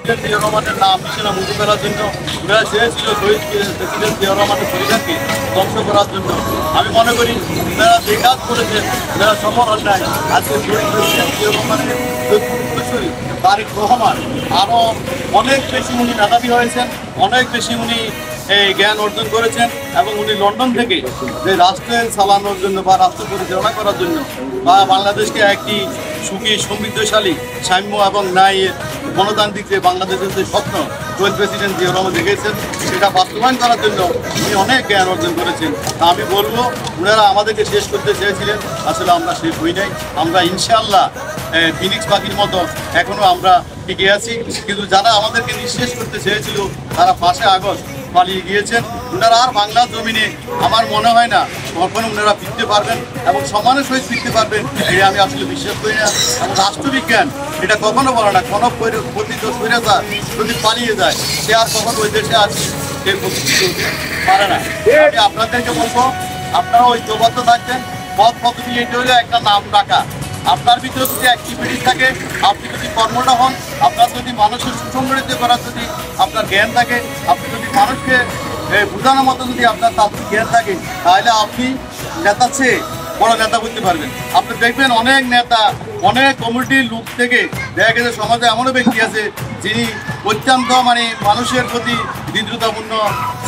জিয়া রহমানের নাম নিশানা মুছে ফেলার জন্য ওনারা চেয়েছিল শহীদ প্রেসিডেন্ট জিয়া রহমানের পরিবারকে ধ্বংস করার জন্য। আমি মনে করি ওনারা যে কাজ করেছেন ওনারা সফল অন্যায়। আজকে শহীদ প্রেসিডেন্ট জিয়া রহমানের উত্তরসূরি তারেক রহমান আরও অনেক বেশি উনি মেধাবী হয়েছেন, অনেক বেশি উনি জ্ঞান অর্জন করেছেন এবং উনি লন্ডন থেকে যে রাষ্ট্রের চালানোর জন্য বা রাষ্ট্র পরিচালনা করার জন্য বা বাংলাদেশকে একটি সুখী সমৃদ্ধশালী সাম্য এবং ন্যায়ের গণতান্ত্রিক যে বাংলাদেশের যে স্বপ্ন শহীদ প্রেসিডেন্ট জিয়া রহমান দেখেছেন সেটা বাস্তবায়ন করার জন্য উনি অনেক জ্ঞান অর্জন করেছেন। তা আমি বলবো ওনারা আমাদেরকে শেষ করতে চেয়েছিলেন, আসলে আমরা শেষ হই নাই। আমরা ইনশাআল্লাহ ফিনিক্স পাখির মতো এখনও আমরা টিকে আছি, কিন্তু যারা আমাদেরকে নিঃশেষ করতে চেয়েছিল তারা 5 আগস্ট পালিয়ে গিয়েছেন। ওনারা আর বাংলার জমিনে আমার মনে হয় না কখনো ওনারা ফিরতে পারবেন এবং সম্মানের সহিত ফিরতে পারবেন, এটা আমি আসলে বিশ্বাস করি না। এবং রাষ্ট্রবিজ্ঞান এটা কখনো বলে না কোনো পতিত স্বৈরাচার যদি পালিয়ে যায় সে আর কখনো ওই দেশে আছে সে প্রতিষ্ঠিত হতে পারে না। আমি আপনাদেরকে বলবো আপনারা ঐক্যবদ্ধ থাকবেন। পথ পদ্ধতি এটা হলে একটা নাম রাখা, আপনার ভিতরে যদি অ্যাক্টিভিটি থাকে, আপনি যদি কর্মটা হন, আপনার যদি মানুষের সুসংগঠিত করার যদি আপনার জ্ঞান থাকে, আপনি যদি মানুষকে বোঝানোর মতো যদি আপনার তাত্ত্বিক জ্ঞান থাকে, তাহলে আপনি নেতা চেয়ে বড় নেতা করতে পারবেন। আপনি দেখবেন অনেক নেতা অনেক কমিউনিটির লোক থেকে দেখা গেছে সমাজে এমনও ব্যক্তি আছে যিনি অত্যন্ত মানুষের প্রতি হৃদ্রতাপূর্ণ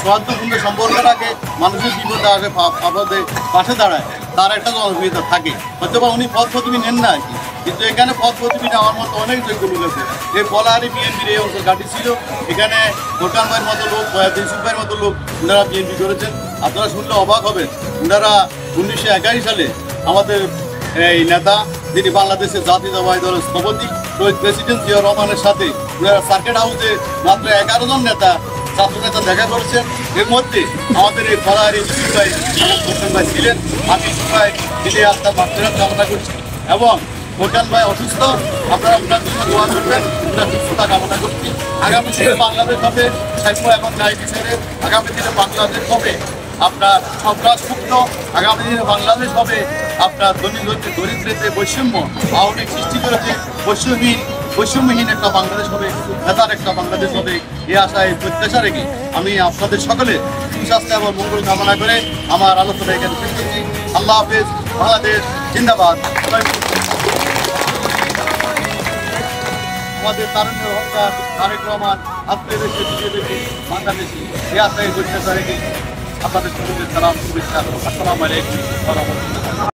সৌহার্দ্যপূর্ণ সম্পর্ক রাখে, মানুষের বিপদে আসে আপদে পাশে দাঁড়ায়, তার একটা জনপ্রিয়তা থাকে। হয়তো বা উনি পদ প্রতিমি নেন না আর কি, কিন্তু এখানে পদ প্রতিমি নেওয়ার মতো অনেক যোগ্য লোক আছে। এই পলাহারি বিএনপির এই অঞ্চল ঘাঁটি ছিল, এখানে ভোটার ভাইয়ের মতো লোক, দিনসুখ ভাইয়ের মতো লোক ওনারা বিএনপি করেছেন। আপনারা শুনলে অবাক হবেন, ওনারা 1981 সালে আমাদের এই নেতা যিনি বাংলাদেশের জাতীয়তাবাদী দলের স্থপতি শহীদ প্রেসিডেন্ট জিয়া রহমানের সাথে ওনারা সার্কিট হাউসে মাত্র 11 জন নেতা ছাত্র নেতা দেখা করেছেন। এর মধ্যে আমাদের এই পলাহারি দিলীপ ভাই হোসেন ভাই ছিলেন। আমি ভাই দিদি আত্মার মাত্রার কামনা করছি এবং হোসেন ভাই অসুস্থ, আপনারা ওনার জন্য দোয়া করবেন, ওনার সুস্থতা কামনা করছি। আগামী দিনে বাংলাদেশ হবে সাম্য এবং ন্যায় বিচারে, আগামী দিনে বাংলাদেশ হবে আপনার সন্ত্রাসমুক্ত, আগামী দিনে বাংলাদেশ হবে আপনার দরিদ্রতে বৈষম্য আওয়ামী সৃষ্টি করেছে বৈষম্যহীন একটা বাংলাদেশ হবে, নেতার একটা বাংলাদেশ হবে। এই আশায় প্রত্যাশা রেখে আমি আপনাদের সকলে সুস্বাস্থ্য এবং মঙ্গল কামনা করে আমার আলোচনা এখানে শেষ করছি। আল্লাহ হাফেজ, বাংলাদেশ জিন্দাবাদ। আমাদের তারুণ্যের অহংকার তারেক রহমান আত্মীয়দেশে বিজেপি বাংলাদেশি এই আশায় প্রত্যাশা রেখে আপনাদের সকলের সালাম শুভেচ্ছা। আসসালামু আলাইকুম ওয়া রাহমাতুল্লাহ।